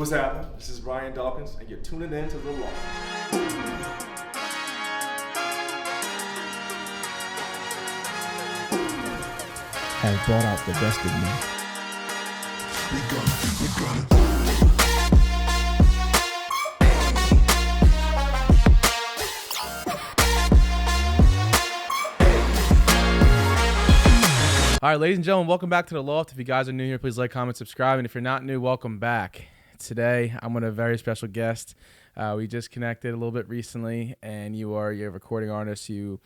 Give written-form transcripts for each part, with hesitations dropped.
What's happening? This is Ryan Dawkins, and you're tuning in to The Loft. Have brought out the best of me. All right, ladies and gentlemen, welcome back to The Loft. If you guys are new here, please like, comment, subscribe. And if you're not new, welcome back. Today, I'm with a very special guest. We just connected a little bit recently, and you're a recording artist. You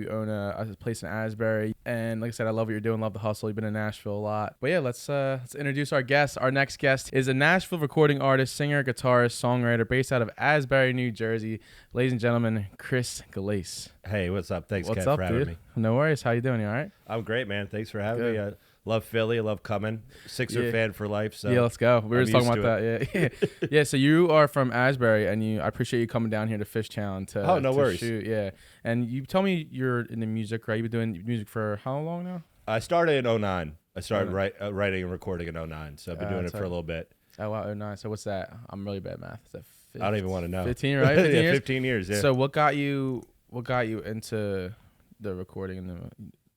own a place in Asbury. And like I said, I love what you're doing, love the hustle. You've been in Nashville a lot. But yeah, let's introduce our guest. Our next guest is a Nashville recording artist, singer, guitarist, songwriter based out of Asbury, New Jersey. Ladies and gentlemen, Chris Gullace. Hey, what's up? Thanks, What's Kev, up, for having dude? me. No worries. How you doing? You all right? I'm great, man. Thanks for having Good. me. I love Philly. I love coming. Sixer fan for life. So yeah, let's go. We were just talking used about that. Yeah. Yeah. So you are from Asbury, and I appreciate you coming down here to Fish Town to no to worries. shoot. Yeah. And you tell me you're in the music, right? You've been doing music for how long now? I started in 09. I started writing and recording in 09. So I've been doing it for a little bit. Oh, wow. 09. So what's that? I'm really bad at math. Is that I don't even want to know. 15, right? 15 yeah, years? 15 years. Yeah. So what got you into the recording and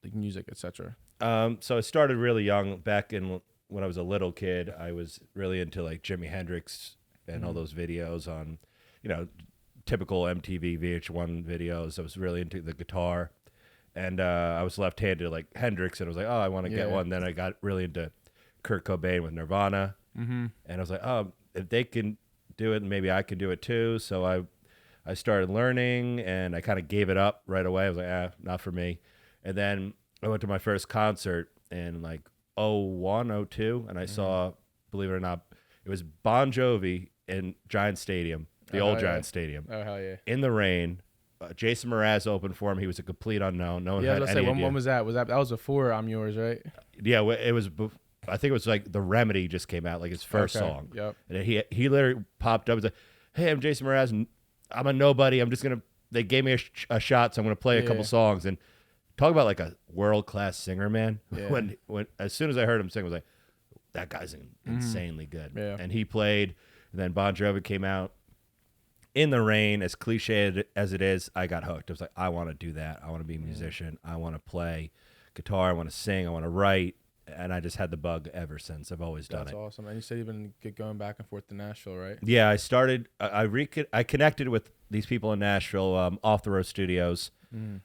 the music, etc.? So I started really young. Back in when I was a little kid, I was really into like Jimi Hendrix and all those videos on, typical MTV VH1 videos. I was really into the guitar, and I was left-handed like Hendrix, and I was like, oh, I want to get one. Then I got really into Kurt Cobain with Nirvana, and I was like, oh, if they can do it, maybe I can do it too. So I started learning, and I kind of gave it up right away. I was like, not for me. And then I went to my first concert in like 01, 02, and I saw, believe it or not, it was Bon Jovi in Giant Stadium, the old Giant Stadium. Oh, hell yeah. In the rain. Jason Mraz opened for him. He was a complete unknown. No one had any idea. When was that? That was before I'm Yours, right? Yeah, it was. I think it was like The Remedy just came out, like his first song. Yep. And he literally popped up and said, "Hey, I'm Jason Mraz. And I'm a nobody. I'm just gonna. They gave me a shot, so I'm gonna play a couple songs." And talk about like a world-class singer, man. Yeah. When as soon as I heard him sing, I was like, that guy's insanely good. Yeah. And he played, and then Bon Jovi came out. In the rain, as cliche as it is, I got hooked. I was like, I want to do that. I want to be a musician. I want to play guitar. I want to sing. I want to write. And I just had the bug ever since. I've always done it. That's awesome. And you said you've been going back and forth to Nashville, right? Yeah, I started. I connected with these people in Nashville, Off the Road Studios.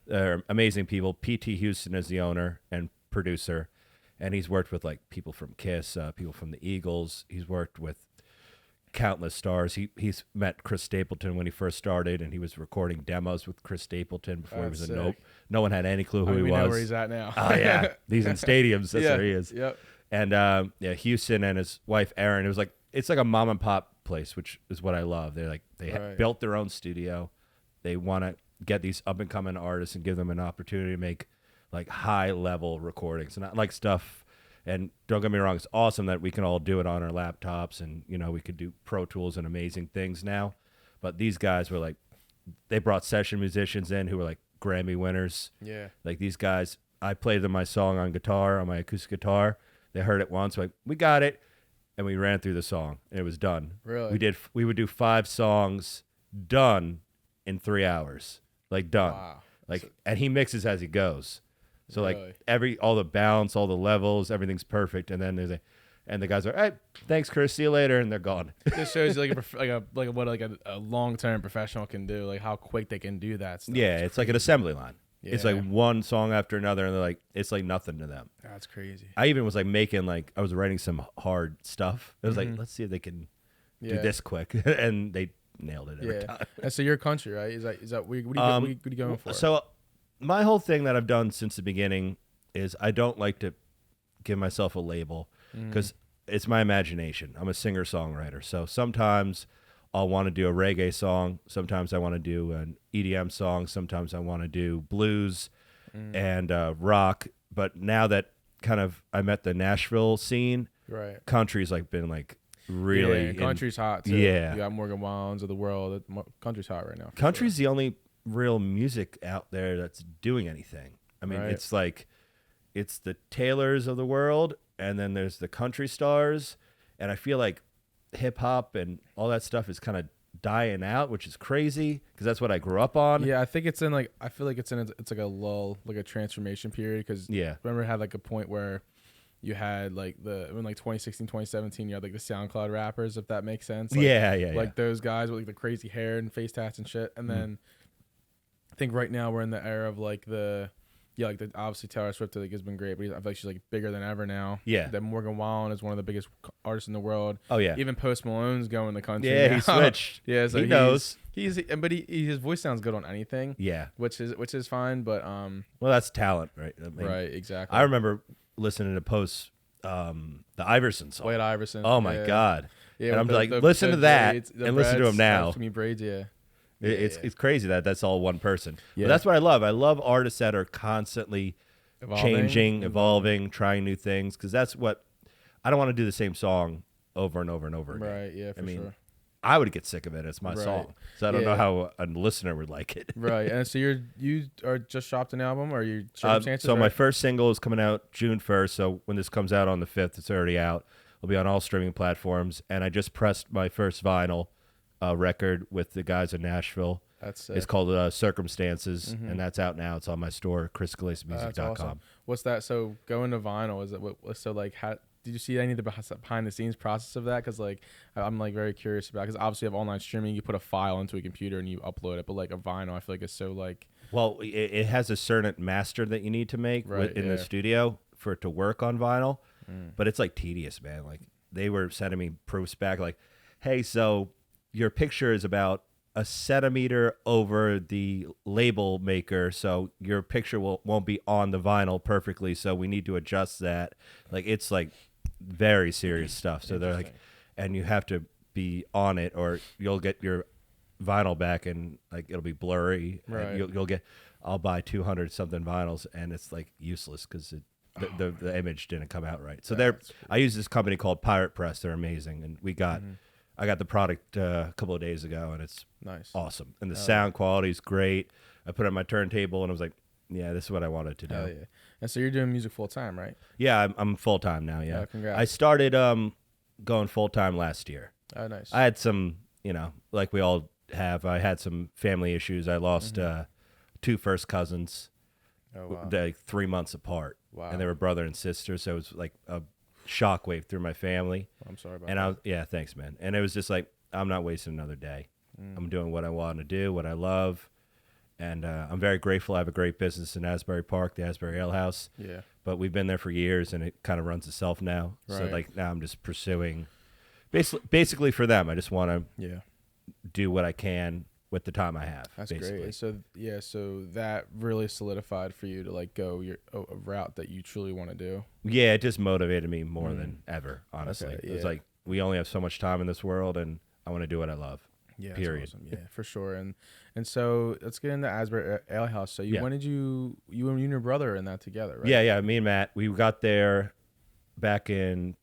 They're amazing people. P.T. Houston is the owner and producer, and he's worked with like people from Kiss, people from the Eagles. He's worked with countless stars. He's met Chris Stapleton when he first started, and he was recording demos with Chris Stapleton before he was a nope. No one had any clue who he was. We know where he's at now. Oh yeah, he's in stadiums. That's where he is. Yep. And Houston and his wife Erin. It's like a mom and pop place, which is what I love. They built their own studio. They want to get these up and coming artists and give them an opportunity to make like high level recordings, and not like stuff. And don't get me wrong, it's awesome that we can all do it on our laptops, and we could do Pro Tools and amazing things now. But these guys were like, they brought session musicians in who were like Grammy winners. Yeah. Like these guys, I played them my song on guitar, on my acoustic guitar. They heard it once, like, we got it, and we ran through the song, and it was done. Really? We would do 5 songs done in 3 hours, like done. Wow. And he mixes as he goes. So Really? like all the balance, all the levels, everything's perfect, and then and the guys are, hey, thanks, Chris, see you later, and they're gone. This shows you what a long-term professional can do, like how quick they can do that stuff. Yeah, it's like an assembly line. Yeah. It's like one song after another, and they're like, it's like nothing to them. That's crazy. I even was like I was writing some hard stuff. It was like, let's see if they can do this quick, and they nailed it every time. And so you're country, right? Is that what are you going for? So my whole thing that I've done since the beginning is I don't like to give myself a label because it's my imagination. I'm a singer-songwriter. So sometimes I'll want to do a reggae song. Sometimes I want to do an EDM song. Sometimes I want to do blues and rock. But now that kind of I'm at the Nashville scene, right? country's like been like really... country's hot too. Yeah. You got Morgan Wallen's of the world. Country's hot right now. Country's the only real music out there that's doing anything. I mean, it's like, it's the Taylors of the world, and then there's the country stars, and I feel like hip hop and all that stuff is kind of dying out, which is crazy because that's what I grew up on. Yeah, I think it's in like I feel like it's like a lull, like a transformation period. Because remember it had like a point where you had like in like 2016, 2017, you had like the SoundCloud rappers, if that makes sense. Like, like those guys with like the crazy hair and face tats and shit. And then I think right now we're in the era of like obviously Taylor Swift like has been great, but I feel like she's like bigger than ever now. Yeah. That Morgan Wallen is one of the biggest artists in the world. Oh yeah. Even Post Malone's going the country. Yeah, now. he switched. Yeah, so he knows. But his voice sounds good on anything. Yeah. Which is fine, but well, that's talent, right? I mean, right, exactly. I remember listening to Post the Iverson song. White Iverson. Oh my God. Yeah, and I'm like, listen to that braids, and listen to him now. To me braids, yeah. It's crazy that's all one person. Yeah. But that's what I love. I love artists that are constantly changing, evolving, trying new things, because that's what I don't want to do the same song over and over and over again. Right, yeah, for sure. I would get sick of it. It's my song. So I don't know how a listener would like it. Right. And so you are just dropped an album, or you circumstances? So my first single is coming out June 1st. So when this comes out on the 5th, it's already out. It'll be on all streaming platforms. And I just pressed my first vinyl record with the guys in Nashville. That's sick. It's called Circumstances, and that's out now. It's on my store, chrisgullacemusic.com. That's awesome. What's that? So going to vinyl, is it so like how did you see any of the behind the scenes process of that? Because like I'm like very curious about, because obviously you have online streaming, you put a file into a computer and you upload it, but like a vinyl I feel like is so like, well, it has a certain master that you need to make in the studio for it to work on vinyl, but it's like tedious, man. Like they were sending me proofs back like, hey, so your picture is about a centimeter over the label maker, so your picture won't be on the vinyl perfectly, so we need to adjust that. Like it's like very serious stuff. So they're like, and you have to be on it or you'll get your vinyl back and like it'll be blurry. Right. You'll get, I'll buy 200 something vinyls and it's like useless because the image didn't come out right. So I use this company called Pirate Press. They're amazing, and I got the product a couple of days ago, and it's nice, awesome, and the sound quality is great. I put it on my turntable, and I was like, yeah, this is what I wanted to do. Yeah. And so you're doing music full time, right? Yeah, I'm full time now. Yeah, congrats. I started going full time last year. Oh, nice. I had some, like we all have. I had some family issues. I lost 2 first cousins, like 3 months apart. Wow. And they were brother and sister, so it was like a shockwave through my family. I'm sorry about that. Yeah, thanks, man. And it was just like, I'm not wasting another day. I'm doing what I want to do, what I love. And I'm very grateful. I have a great business in Asbury Park, the Asbury Ale House. Yeah. But we've been there for years, and it kind of runs itself now. Right. So like now I'm just pursuing, basically for them. I just want to do what I can with the time I have. That's basically. great. So that really solidified for you to like go a route that you truly want to do. Yeah, it just motivated me more than ever, honestly. Okay, It's like we only have so much time in this world, and I want to do what I love. Yeah, period. That's awesome. Yeah, for sure. And so let's get into Asbury Ale House. So when did you and your brother in that together, right? Yeah. Me and Matt, we got there back in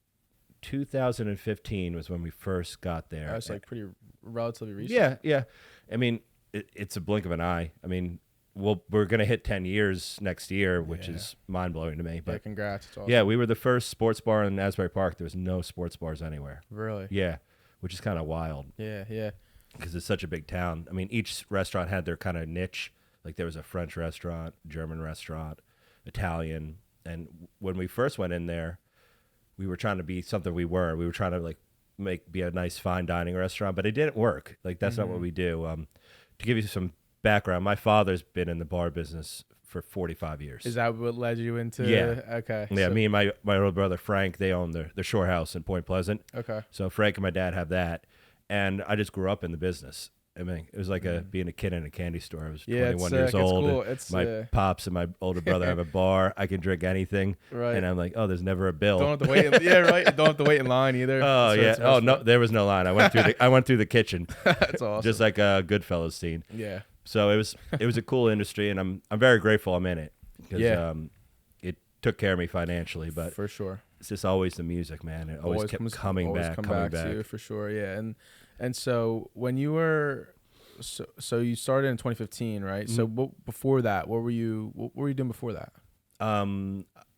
2015 was when we first got there. That's like pretty relatively recent. Yeah. I mean, it's a blink of an eye. I mean, we're gonna hit 10 years next year, which is mind blowing to me. But congrats. It's awesome. Yeah, we were the first sports bar in Asbury Park. There was no sports bars anywhere. Really? Yeah, which is kind of wild. Yeah. Because it's such a big town. I mean, each restaurant had their kind of niche. Like there was a French restaurant, German restaurant, Italian. And when we first went in there, we were trying to be something we weren't. We were trying to like be a nice fine dining restaurant, but it didn't work. Like that's not what we do. To give you some background, my father's been in the bar business for 45 years. Is that what led you into? Yeah. Okay. Yeah, me and my older brother Frank, they own the Shore House in Point Pleasant. Okay. So Frank and my dad have that. And I just grew up in the business. I mean, it was like being a kid in a candy store. I was 21 years old. It's cool. My pops and my older brother have a bar. I can drink anything. Right. And I'm like, oh, there's never a bill. Don't have to wait. Right. Don't have to wait in line either. Oh, yeah. Oh, no, there was no line. I went through the kitchen. That's awesome. Just like a Goodfellas scene. Yeah. So it was a cool industry, and I'm very grateful I'm in it. Because it took care of me financially. But for sure. It's just always the music, man. It always kept coming back. To you, for sure. Yeah. And so when you were so you started in 2015, right? So before that, what were you doing before that?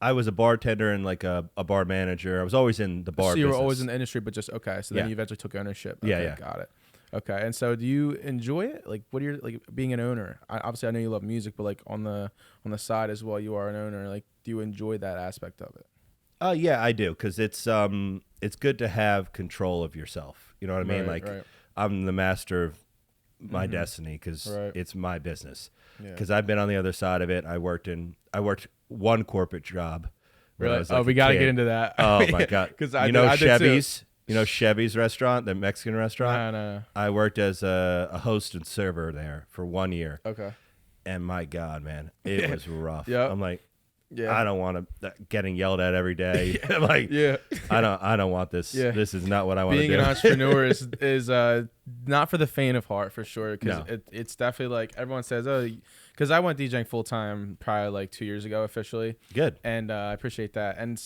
I was a bartender and like a bar manager. I was always in the bar So you were business. always in the industry, but just okay. So then Yeah. you eventually took ownership. Yeah, Okay, yeah. got it. Okay, and so do you enjoy it? Like, what are your like being an owner? Obviously, I know you love music, but like on the side as well, you are an owner. Like, do you enjoy that aspect of it? Yeah, I do, because it's good to have control of yourself. You know what I mean? Right, Like right. I'm the master of my destiny because Right. it's my business. Yeah. Because I've been on the other side of it. I worked one corporate job. when I Really? was, Oh, like, we a got to kid. get into that. Oh my god! Because I did Chevy's. You know Chevy's restaurant, the Mexican restaurant. No. I worked as a host and server there for 1 year. Okay. And my God, man, it was rough. Yep. I'm like, Yeah. I don't want to getting yelled at every day. Like, Yeah. I don't want this. Yeah. This is not what I want to do. Being an entrepreneur is not for the faint of heart, for sure. Because No. it's definitely like everyone says, oh, because I went DJing full time probably like 2 years ago officially. Good. And I appreciate that. And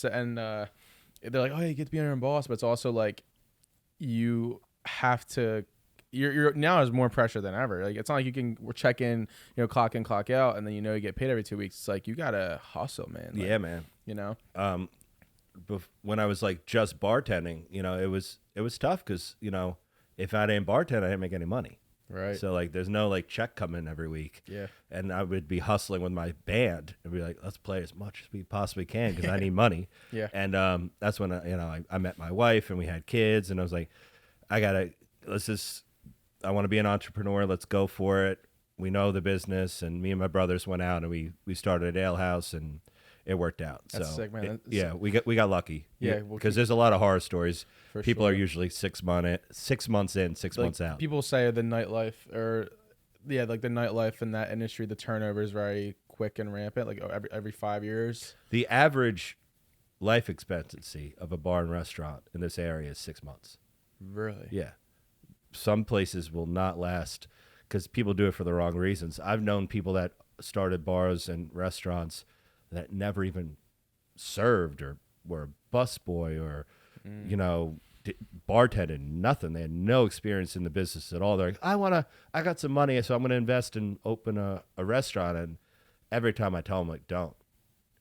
they're like, oh, you get to be your own boss, but it's also like you have to. You're now there's more pressure than ever. Like it's not like you can check in, clock in, clock out, and then you get paid every 2 weeks. It's like you gotta hustle, man. Like, Yeah, man. When I was like just bartending, it was tough because if I didn't bartend, I didn't make any money. Right. So like, there's no like check coming every week. Yeah. And I would be hustling with my band and be like, let's play as much as we possibly can because I need money. Yeah. And that's when I met my wife and we had kids, and I was like, I want to be an entrepreneur. Let's go for it. We know the business, and me and my brothers went out and we started Ale House, and it worked out. That's so sick, man. we got lucky. Yeah, because there's a lot of horror stories. For People sure. are usually 6 months in, 6 months out. People say the nightlife like the nightlife in that industry, the turnover is very quick and rampant, like every 5 years. The average life expectancy of a bar and restaurant in this area is 6 months. Really? Yeah. Some places will not last because people do it for the wrong reasons. I've known people that started bars and restaurants that never even served or were a busboy or, bartended, nothing. They had no experience in the business at all. They're like, I got some money, so I'm going to invest and open a restaurant. And every time I tell them, like, don't.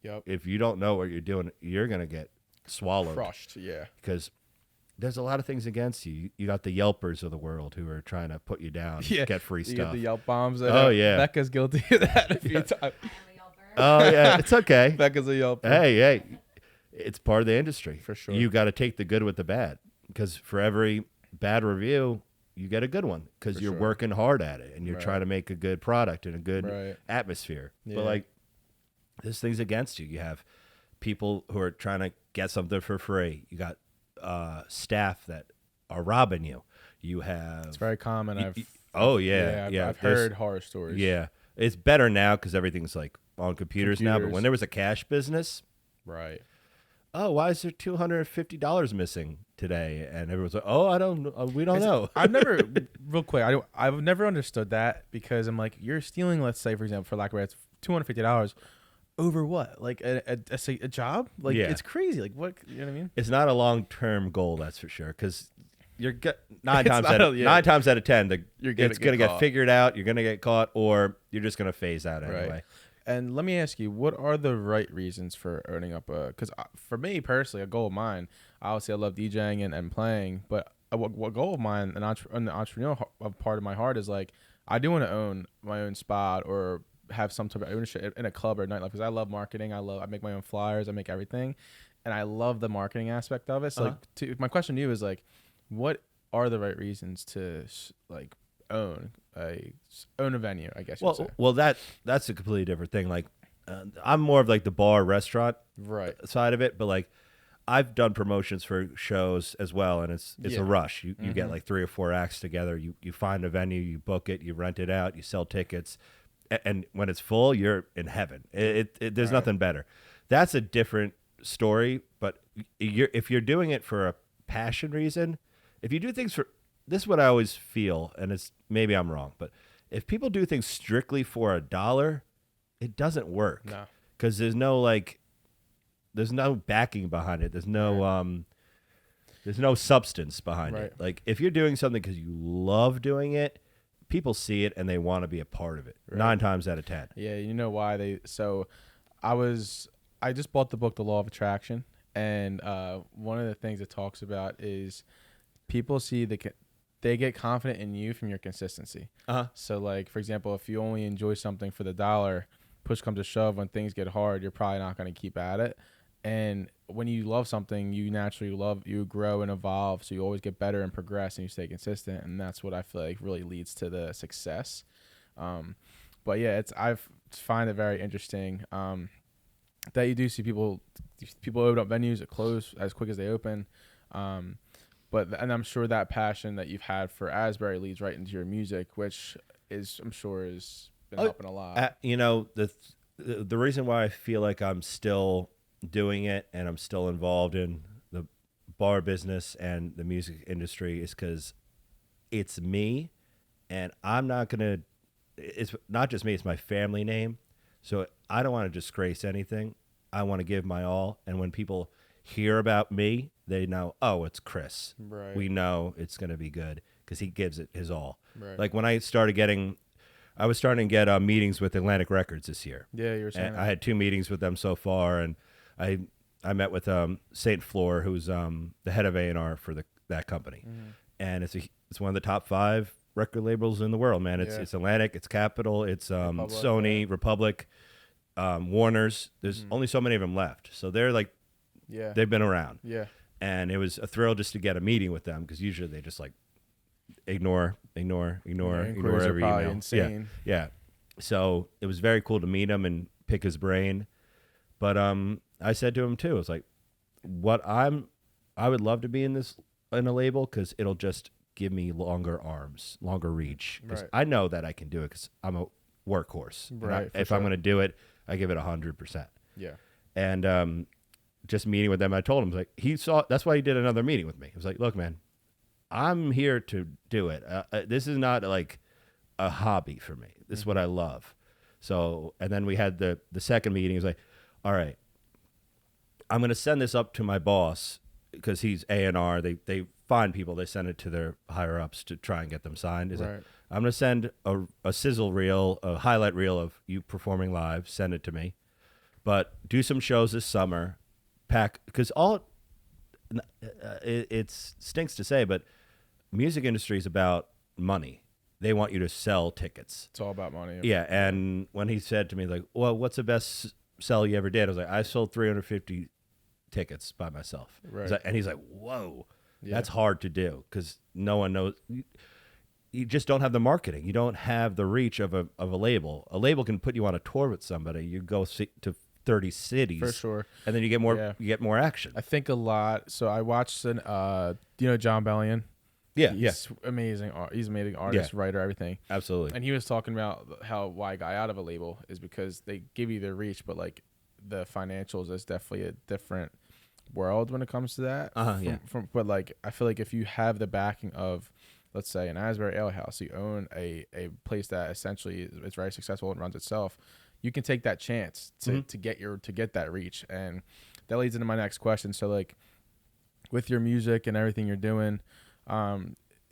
Yep. If you don't know what you're doing, you're going to get swallowed. Crushed. Yeah. Because there's a lot of things against you. You got the Yelpers of the world who are trying to put you down, Yeah. get free You stuff. get the Yelp bombs. Oh, yeah. Becca's guilty of that a few times. Oh, yeah. It's okay. Becca's a Yelp. Hey, it's part of the industry. For sure. You got to take the good with the bad, because for every bad review, you get a good one because For you're sure. working hard at it and you're Right. trying to make a good product and a good Right. atmosphere. Yeah. But like, there's things against you. You have people who are trying to get something for free. You got staff that are robbing you. You have It's very common. I've heard horror stories. Yeah, it's better now because everything's like on computers now. But Computers. when there was a cash business, Right. oh, why is there $250 missing today? And everyone's like, oh, we don't know. I've never, real quick, I've never understood that, because I'm like, you're stealing, let's say, for example, for lack of words, $250 over what? Like a job? Like, Yeah. it's crazy. Like, what? You know what I mean? It's not a long-term goal, that's for sure. Because you're nine It's times not out a- yeah. of 10, You're gonna it's going to get get caught. figured out. You're going to get caught, or you're just going to phase out anyway. Right. And let me ask you, what are the right reasons for owning up a? Because for me personally, a goal of mine, obviously I love DJing and playing, but what goal of mine, the entrepreneurial part of my heart is like, I do want to own my own spot or have some type of ownership in a club or nightlife, because I love marketing. I make my own flyers. I make everything, and I love the marketing aspect of it. So my question to you is like, what are the right reasons to like own a venue, I guess you'd say. Well, that's a completely different thing. Like, I'm more of like the bar restaurant Right. side of it, but like, I've done promotions for shows as well, and it's Yeah. a rush. You get like 3 or 4 acts together. You find a venue, you book it, you rent it out, you sell tickets, and when it's full, you're in heaven. There's nothing better. That's a different story. But if you're doing it for a passion reason, if you do things for this, is what I always feel, and it's maybe I'm wrong, but if people do things strictly for $1, it doesn't work. No. Because there's no backing behind it. There's no substance behind Right. it. Like, if you're doing something because you love doing it, people see it and they want to be a part of it. Right. 9 times out of 10. Yeah, you know why so I just bought the book, The Law of Attraction, and one of the things it talks about is people see they get confident in you from your consistency. So like, for example, if you only enjoy something for the dollar, push comes to shove, when things get hard, you're probably not going to keep at it. And when you love something, you naturally you grow and evolve. So you always get better and progress, and you stay consistent. And that's what I feel like really leads to the success. But yeah, I find it very interesting that you do see people open up venues that close as quick as they open. And I'm sure that passion that you've had for Asbury leads right into your music, which I'm sure has been helping a lot. You know, the reason why I feel like I'm still doing it and I'm still involved in the bar business and the music industry is because it's me, and I'm not gonna. It's not just me; it's my family name. So I don't want to disgrace anything. I want to give my all, and when people hear about me, they know, oh, it's Chris. Right. We know it's gonna be good because he gives it his all. Right. Like when I was starting to get meetings with Atlantic Records this year. Yeah, you were saying. I had 2 meetings with them so far, and I met with Saint Floor, who's the head of A&R for that company, and it's one of the top 5 record labels in the world, man. It's Atlantic, it's Capitol, it's Republic, Sony, Republic, Warner's. There's only so many of them left, so they're like, they've been around. Yeah, and it was a thrill just to get a meeting with them because usually they just like ignore every email. Insane. Yeah. So it was very cool to meet him and pick his brain. But I said to him too, I was like, I would love to be in a label because it'll just give me longer arms, longer reach. Because I know that I can do it because I'm a workhorse. Right. If I'm going to do it, I give it 100%. Yeah. And just meeting with them, I told him, like, that's why he did another meeting with me. He was like, look, man, I'm here to do it. This is not like a hobby for me. This is what I love. So, and then we had the second meeting. He was like, all right, I'm going to send this up to my boss because he's A&R. They find people. They send it to their higher ups to try and get them signed. He's like, I'm going to send a sizzle reel, a highlight reel of you performing live. Send it to me. But do some shows this summer. Because it stinks to say, but music industry is about money. They want you to sell tickets. It's all about money. Yeah, and when he said to me, like, well, what's the best sell you ever did? I was like, I sold 350 tickets by myself. Right. And he's like, whoa, that's hard to do because no one knows. You just don't have the marketing. You don't have the reach of a label. A label can put you on a tour with somebody. You go to 30 cities For sure. and then you get more action. I think a lot. So I watched John Bellion? He's amazing. He's an amazing artist, writer, everything. Absolutely. And he was talking about why I got out of a label is because they give you the reach, but like the financials is definitely a different world when it comes to that. But like I feel like if you have the backing of, let's say, an Asbury Ale House, you own a place that essentially is very successful and runs itself, you can take that chance to get that reach. And that leads into my next question. So like with your music and everything you're doing,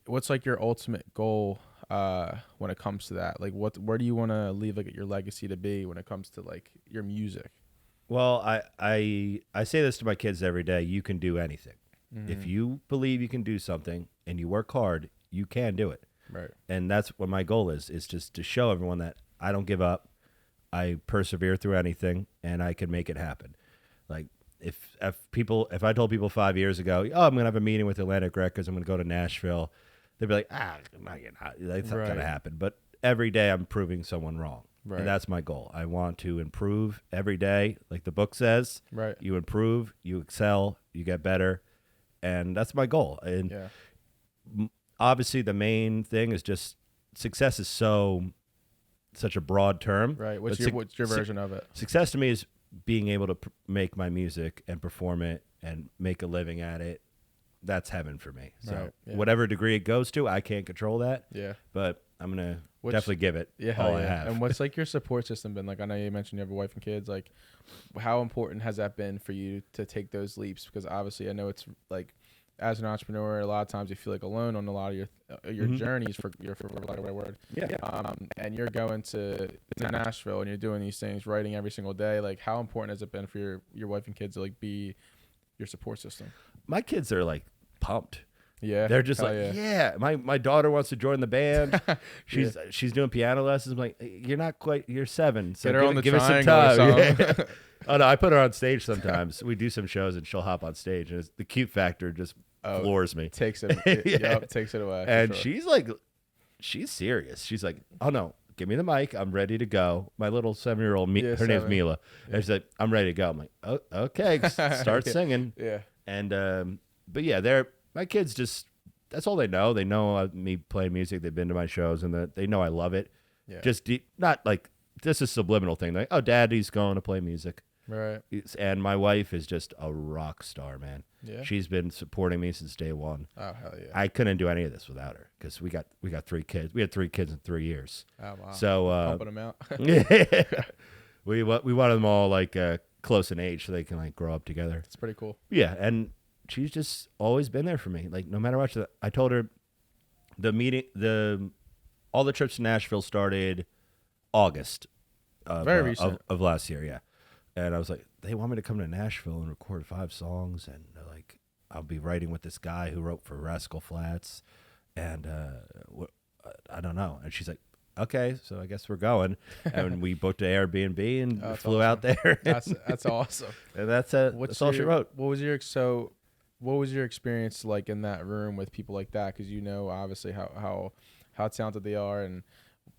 what's like your ultimate goal when it comes to that? Like where do you want to leave like your legacy to be when it comes to like your music? Well, I say this to my kids every day. You can do anything. If you believe you can do something and you work hard, you can do it. Right. And that's what my goal is just to show everyone that I don't give up. I persevere through anything and I can make it happen. Like if I told people 5 years ago, oh, I'm going to have a meeting with Atlantic Records, I'm going to go to Nashville, they'd be like, that's not going to happen. But every day I'm proving someone wrong. Right. And that's my goal. I want to improve every day. Like the book says, you improve, you excel, you get better. And that's my goal. And obviously the main thing is just success is such a broad term. Right. What's your version of it? Success to me is being able to make my music and perform it and make a living at it. That's heaven for me. So whatever degree it goes to, I can't control that. Yeah. But I'm going to definitely give it all I have. And what's like your support system been? Like I know you mentioned you have a wife and kids. Like how important has that been for you to take those leaps? Because obviously I know it's like as an entrepreneur, a lot of times you feel like alone on a lot of your journeys, for lack of a better word. Yeah. And you're going to Nashville and you're doing these things, writing every single day. Like, how important has it been for your wife and kids to like be your support system? My kids are like pumped. Yeah, They're just like, yeah. My daughter wants to join the band. She's doing piano lessons. I'm like, you're 7, so Get her on the give us some triangle or time. something. Oh no, I put her on stage sometimes. We do some shows and she'll hop on stage, and the cute factor just floors me. Takes it, takes it away. And she's serious. She's like, oh no, give me the mic. I'm ready to go. My little 7-year-old, her name's Mila, and she's like, I'm ready to go. I'm like, oh, okay, start singing. Yeah. And but yeah, my kids that's all they know. They know me playing music. They've been to my shows, and they know I love it. Yeah. Just not like this is a subliminal thing. Like, oh, Daddy's going to play music. Right. And my wife is just a rock star, man. Yeah. She's been supporting me since day one. Oh, hell yeah. I couldn't do any of this without her because we got 3 kids. We had 3 kids in 3 years. Oh, wow. So pumping them out. yeah, we wanted them all like close in age so they can like grow up together. It's pretty cool. Yeah, and she's just always been there for me. Like no matter what. I told her all the trips to Nashville started August Very recent. of last year. Yeah, and I was like, they want me to come to Nashville and record 5 songs, and they're like, I'll be writing with this guy who wrote for Rascal Flatts, and I don't know. And she's like, okay, so I guess we're going. And we booked an Airbnb and flew out there. That's awesome. And that's all she wrote. What was your experience like in that room with people like that? Because you know obviously how talented they are, and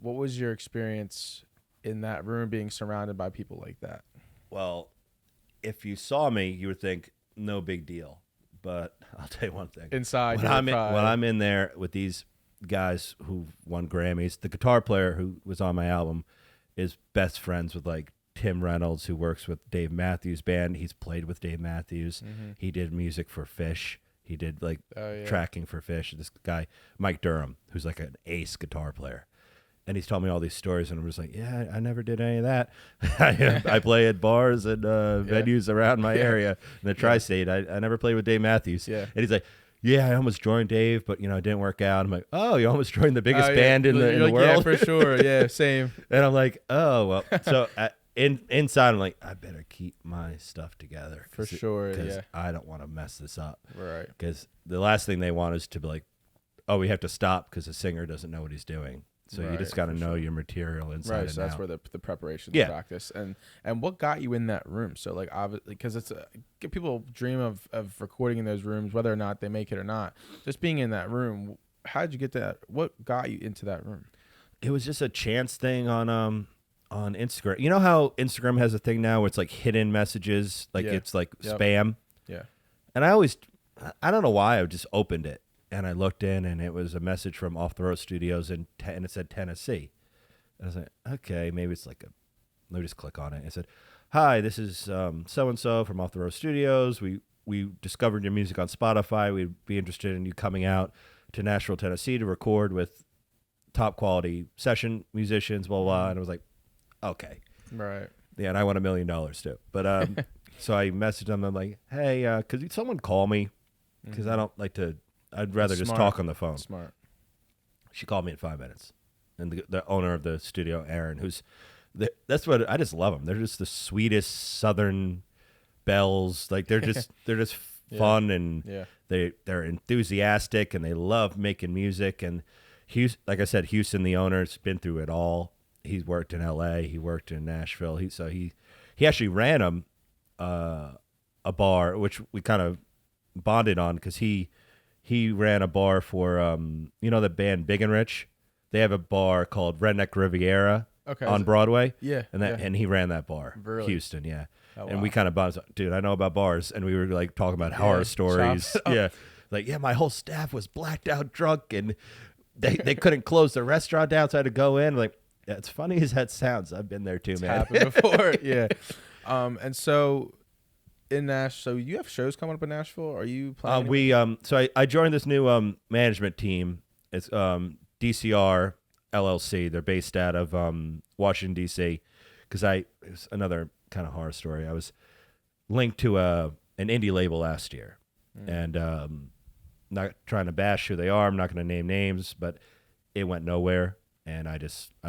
what was your experience in that room being surrounded by people like that? Well, if you saw me, you would think no big deal. But I'll tell you one thing. Inside, when I'm in there with these guys who won Grammys, the guitar player who was on my album is best friends with like Tim Reynolds, who works with Dave Matthews Band. He's played with Dave Matthews. Mm-hmm. He did music for Fish. He did like tracking for Fish. This guy, Mike Durham, who's like an ace guitar player. And he's told me all these stories, and I'm just like, yeah, I never did any of that. I play at bars and venues around my area in the tri-state. I never played with Dave Matthews. Yeah. And he's like, yeah, I almost joined Dave, but, it didn't work out. I'm like, oh, you almost joined the biggest band in the world? Yeah, for sure. Yeah, same. And I'm like, oh, well. So inside, I'm like, I better keep my stuff together. For sure, Because I don't want to mess this up. Right. Because the last thing they want is to be like, oh, we have to stop because the singer doesn't know what he's doing. So you just got to know your material inside and so out. That's where the preparation, the practice, and what got you in that room. So like obviously, because people dream of recording in those rooms, whether or not they make it or not. Just being in that room, how did you get that? What got you into that room? It was just a chance thing on Instagram. You know how Instagram has a thing now where it's like hidden messages, like it's like spam. Yeah. And I don't know why I just opened it. And I looked in, and it was a message from Off the Road Studios, and it said Tennessee. And I was like, okay, maybe it's like let me just click on it. It said, hi, this is so-and-so from Off the Road Studios. We discovered your music on Spotify. We'd be interested in you coming out to Nashville, Tennessee to record with top quality session musicians, blah, blah. And I was like, okay. Right. Yeah, and I want $1 million too. But so I messaged them. I'm like, hey, could someone call me? Because I don't like to. I'd rather just talk on the phone. Smart. She called me in 5 minutes, and the owner of the studio, Aaron, that's what I just love them. They're just the sweetest Southern belles. Like they're just fun and they're enthusiastic and they love making music. And like I said, Houston, the owner, has been through it all. He's worked in L.A. He worked in Nashville. He actually ran a bar, which we kind of bonded on because he ran a bar for the band Big and Rich. They have a bar called Redneck Riviera on Broadway. Yeah. And he ran that bar. Really? Houston, yeah. Oh, and we kind of bonded. Dude, I know about bars. And we were like talking about horror stories. Yeah. Like, my whole staff was blacked out drunk and they couldn't close the restaurant down, so I had to go in. Like, as funny as that sounds, I've been there too, it's man. Happened before. Yeah. And so in Nashville, so you have shows coming up in Nashville? Are you planning? So I joined this new management team. It's DCR LLC. They're based out of Washington D.C. Because it's another kind of horror story. I was linked to an indie label last year, and not trying to bash who they are. I'm not going to name names, but it went nowhere, and I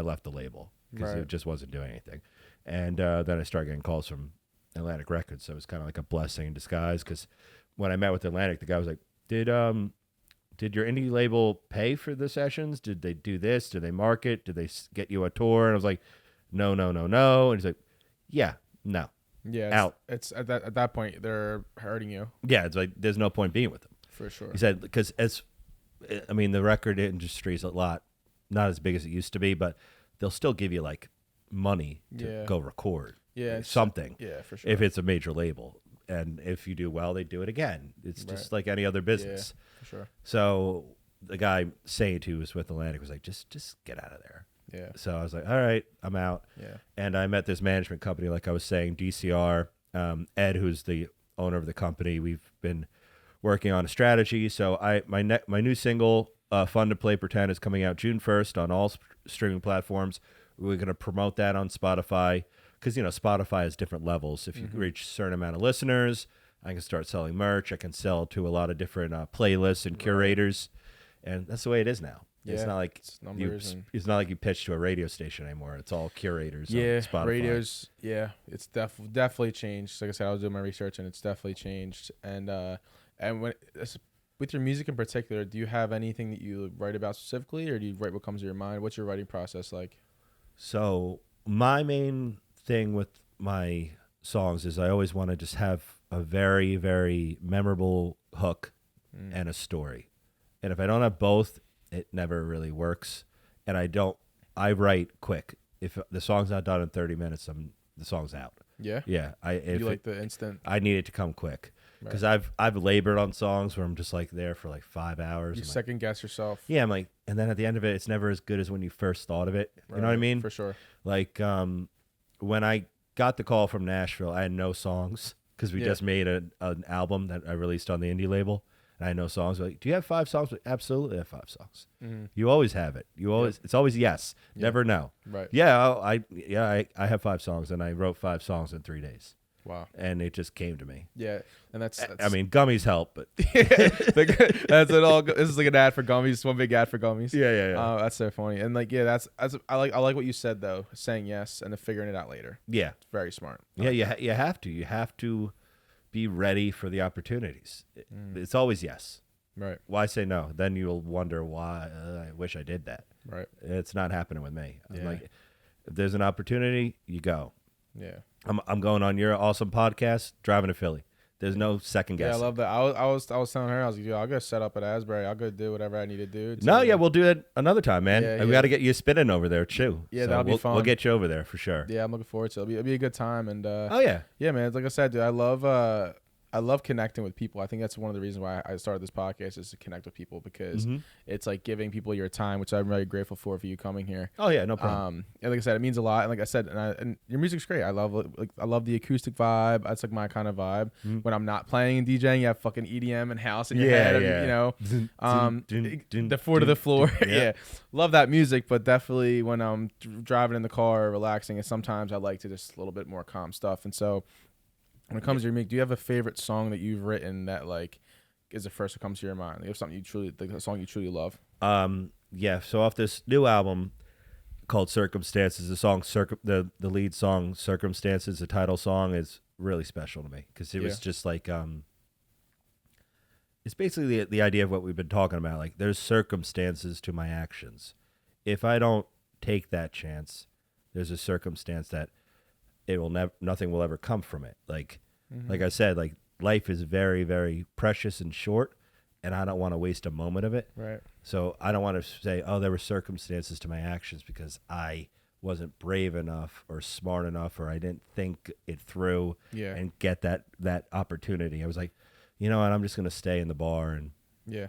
left the label because it just wasn't doing anything. And then I started getting calls from Atlantic Records, so it was kind of like a blessing in disguise. Because when I met with Atlantic, the guy was like, "Did your indie label pay for the sessions? Did they do this? Did they market? Did they get you a tour?" And I was like, "No." And he's like, "Yeah, no." Yeah, out. It's at that point they're hurting you. Yeah, it's like there's no point being with them. For sure. He said because the record industry is a lot not as big as it used to be, but they'll still give you like money to go record. Yeah, something. Yeah, for sure. If it's a major label, and if you do well, they do it again. It's just like any other business. Yeah, for sure. So the guy Saint who was with Atlantic was like, just get out of there. Yeah. So I was like, all right, I'm out. Yeah. And I met this management company, like I was saying, DCR. Ed, who's the owner of the company, we've been working on a strategy. So my new single, Fun to Play Pretend, is coming out June 1st on all streaming platforms. We're going to promote that on Spotify because, Spotify has different levels. If you reach a certain amount of listeners, I can start selling merch. I can sell to a lot of different playlists and curators. And that's the way it is now. Yeah, it's not like it's not like you pitch to a radio station anymore. It's all curators. Yeah, on Spotify. radios. Yeah, it's definitely changed. Like I said, I was doing my research, and it's definitely changed. And when with your music in particular, do you have anything that you write about specifically, or do you write what comes to your mind? What's your writing process like? So my main thing with my songs is I always want to just have a very, very memorable hook and a story. And if I don't have both, it never really works. And I write quick. If the song's not done in 30 minutes, the song's out. Yeah? Yeah. You like the instant? I need it to come quick. Because I've labored on songs where I'm just like there for like 5 hours. You second guess yourself. Yeah, I'm like, and then at the end of it, it's never as good as when you first thought of it. You know what I mean? For sure. Like when I got the call from Nashville, I had no songs because we just made an album that I released on the indie label. And I had no songs. They're like, do you have 5 songs? Like, absolutely, I have 5 songs. Mm-hmm. You always have it. It's always yes, never no. Right. Yeah, I have 5 songs, and I wrote 5 songs in 3 days. Wow. And it just came to me. Yeah, and that's I mean, gummies help, but that's it all. This is like an ad for gummies. One big ad for gummies. Yeah. That's so funny. And like, that's I like what you said though, saying yes and then figuring it out later. Yeah, it's very smart. Yeah, you have to be ready for the opportunities. It's always yes. Right. Why say no? Then you'll wonder why. I wish I did that. Right. It's not happening with me. I'm like, if there's an opportunity, you go. Yeah. I'm going on your awesome podcast, driving to Philly. There's no second guessing. Yeah, I love that. I was telling her, I was like, yo, I'll go set up at Asbury. I'll go do whatever I need to do. We'll do it another time, man. Yeah, We got to get you spinning over there too. Yeah, that'll be fun. We'll get you over there for sure. Yeah, I'm looking forward to it. It'll be a good time. And yeah, man. Like I said, dude, I love connecting with people. I think that's one of the reasons why I started this podcast is to connect with people because it's like giving people your time, which I'm very grateful for you coming here. Oh yeah, no problem. And like I said, it means a lot. And like I said, and your music's great. I love the acoustic vibe. That's like my kind of vibe. When I'm not playing and DJing, you have fucking EDM and house in your head. Yeah. The 4 to the floor. Yeah, love that music. But definitely when I'm driving in the car, relaxing, and sometimes I like to just a little bit more calm stuff. And so. When it comes to your music, do you have a favorite song that you've written that like is the first that comes to your mind? You have something a song you truly love? Yeah. So off this new album called Circumstances, the song the lead song Circumstances, the title song is really special to me because it was just like it's basically the idea of what we've been talking about. Like there's circumstances to my actions. If I don't take that chance, there's a circumstance that nothing will ever come from it. Like I said, like life is very, very precious and short, and I don't want to waste a moment of it. Right. So I don't want to say, oh, there were circumstances to my actions because I wasn't brave enough or smart enough or I didn't think it through and get that opportunity. I was like, you know what, I'm just going to stay in the bar and do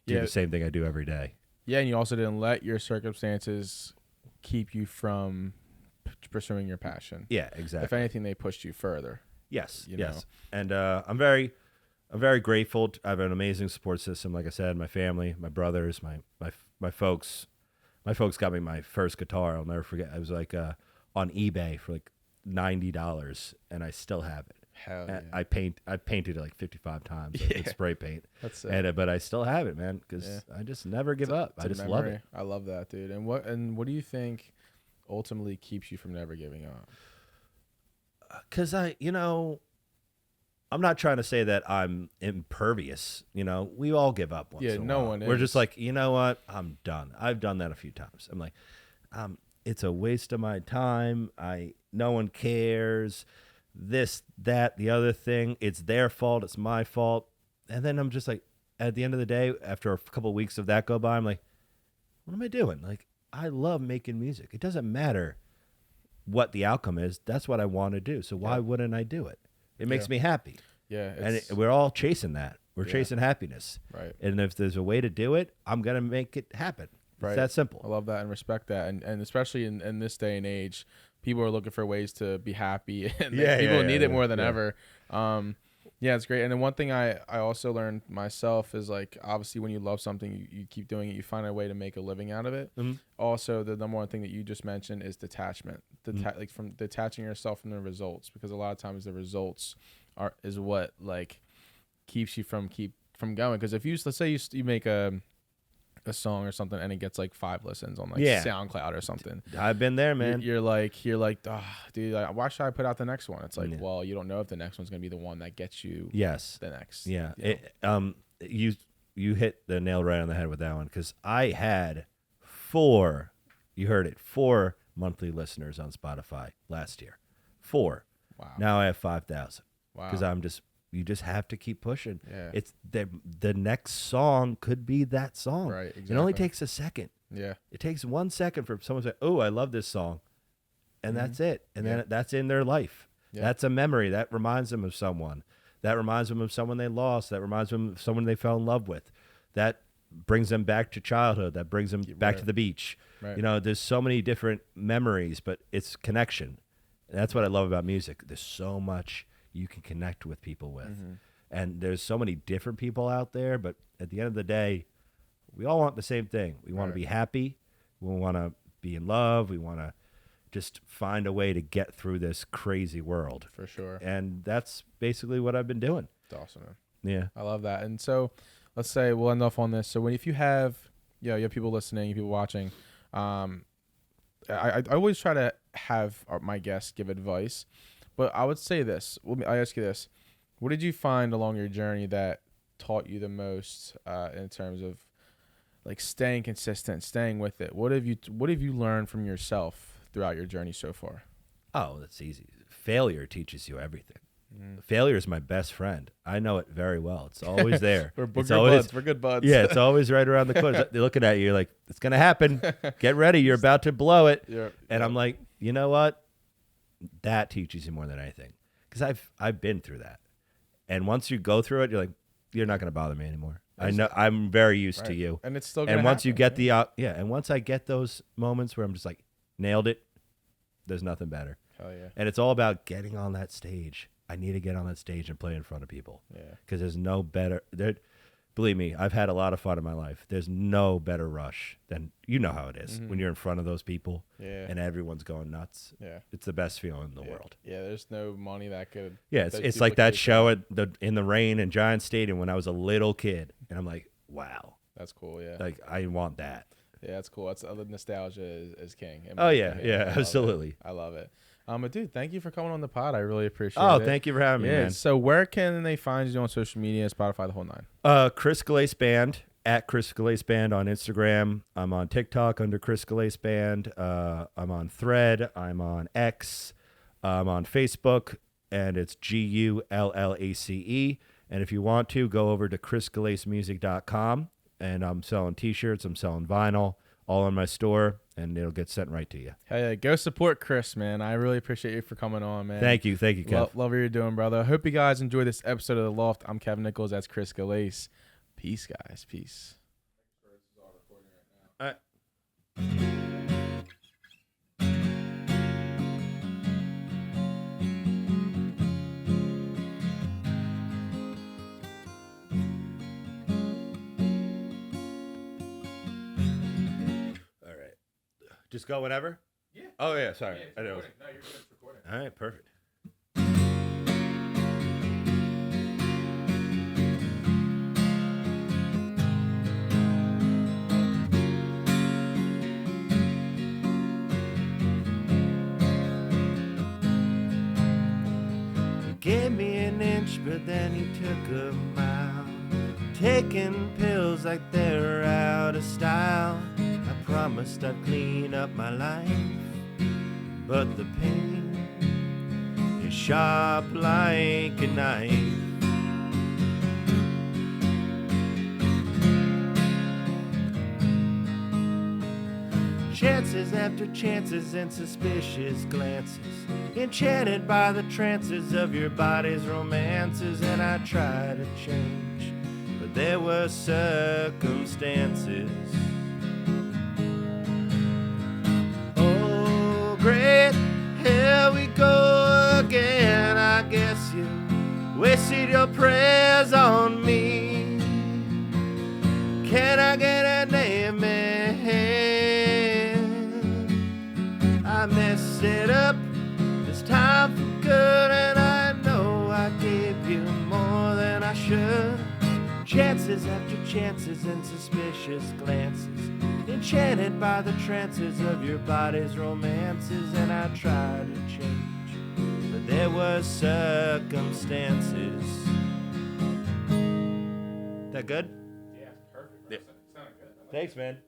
the same thing I do every day. Yeah, and you also didn't let your circumstances keep you from pursuing your passion. Yeah, exactly. If anything, they pushed you further. Yes, you yes. Know? And I'm very grateful. I have an amazing support system. Like I said, my family, my brothers, my folks. My folks got me my first guitar. I'll never forget. I was like on eBay for like $90, and I still have it. Hell yeah. I painted it like 55 times with spray paint. That's but I still have it, man, because I just never give up. I just love it. I love that, dude. And what do you think ultimately keeps you from never giving up? Because I'm not trying to say that I'm impervious. We all give up once in a no while. one We're is. just like, you know what? I'm done. I've done that a few times. I'm like, it's a waste of my time. No one cares. This, that, the other thing. It's their fault. It's my fault. And then I'm just like, at the end of the day, after a couple of weeks of that go by, I'm like, what am I doing? Like, I love making music. It doesn't matter what the outcome is. That's what I want to do. So why wouldn't I do it? It makes me happy. Yeah. And we're all chasing that. We're chasing happiness. Right. And if there's a way to do it, I'm going to make it happen. Right. It's that simple. I love that and respect that. And especially in this day and age, people are looking for ways to be happy. And people need it more than ever. Yeah, it's great. And then one thing I also learned myself is, like, obviously when you love something, you keep doing it, you find a way to make a living out of it. Mm-hmm. Also, the number one thing that you just mentioned is detachment. Like from detaching yourself from the results, because a lot of times the results is what like keeps you from going. Because if let's say you make a song or something and it gets like 5 listens on like SoundCloud or something. I've been there, man. You're like, oh, dude, why should I put out the next one? It's like, well, you don't know if the next one's gonna be the one that gets you. The next. Yeah. You hit the nail right on the head with that one, because I had 4. You heard it, 4 monthly listeners on Spotify last year. 4. Wow. Now I have 5,000. Wow. Because you just have to keep pushing. Yeah. It's the next song could be that song. Right. Exactly. It only takes a second. Yeah. It takes 1 second for someone to say, "Oh, I love this song," and that's it. And then that's in their life. Yeah. That's a memory that reminds them of someone. That reminds them of someone they lost. That reminds them of someone they fell in love with. That brings them back to childhood. That brings them back to the beach. Right. There's so many different memories, but it's connection. And that's what I love about music. There's so much you can connect with people with. Mm-hmm. And there's so many different people out there, but at the end of the day, we all want the same thing. We want to be happy. We want to be in love. We want to just find a way to get through this crazy world. For sure. And that's basically what I've been doing. It's awesome, man. Yeah. I love that. And so let's say we'll end off on this. So if you have people listening, people watching, I always try to have my guests give advice. But I would say this. I ask you this: what did you find along your journey that taught you the most in terms of like staying consistent, staying with it? What have you learned from yourself throughout your journey so far? Oh, that's easy. Failure teaches you everything. Failure is my best friend. I know it very well. It's always there. We're good buds. Yeah, it's always right around the corner. They're looking at you. You're like, it's gonna happen. Get ready. You're about to blow it. And I'm like, you know what? That teaches you more than anything, because I've been through that, and once you go through it, you're like, you're not going to bother me anymore. I know I'm very used to you, and it's still. And once happen, you get and once I get those moments where I'm just like, nailed it, there's nothing better. Hell yeah! And it's all about getting on that stage. I need to get on that stage and play in front of people. Yeah, because there's no better. Believe me, I've had a lot of fun in my life. There's no better rush than, how it is when you're in front of those people and everyone's going nuts. Yeah. It's the best feeling in the world. Yeah, there's no money that could. Yeah, it's like that show in the rain in Giant Stadium when I was a little kid. And I'm like, wow. That's cool, yeah. Like, I want that. Yeah, that's cool. That's the nostalgia is king. Oh, yeah, absolutely. I love it. But dude, thank you for coming on the pod. I really appreciate it. Oh, thank you for having me, man. So where can they find you on social media, Spotify, the whole 9? Chris Gullace Band, at Chris Gullace Band on Instagram. I'm on TikTok under Chris Gullace Band. I'm on Thread. I'm on X. I'm on Facebook, and it's GULLACE. And if you want to, go over to chrisgullacemusic.com, and I'm selling T-shirts. I'm selling vinyl, all in my store, and it'll get sent right to you. Hey, yeah, go support Chris, man. I really appreciate you for coming on, man. Thank you, Kev. Love what you're doing, brother. I hope you guys enjoyed this episode of The Loft. I'm Kev Nichols. That's Chris Gullace. Peace, guys. Peace. All right. Just go whenever? Yeah. Oh, yeah. Sorry. Yeah, I know. No, you're good. It's recording. All right. Perfect. gave me an inch, but then he took a mile. Taking pills like they're out of style. I promised I'd clean up my life, but the pain is sharp like a knife. Chances after chances and suspicious glances, enchanted by the trances of your body's romances. And I tried to change, but there were circumstances. Oh, great, here we go again. I guess you wasted your prayers on me. Can I get a name in hand? I messed it up this time for good, and I know I gave you more than I should. Chances after chances and suspicious glances, enchanted by the trances of your body's romances. And I tried to change, but there were circumstances. That good? Yeah, perfect. Yeah. Sounded good. Thanks, man.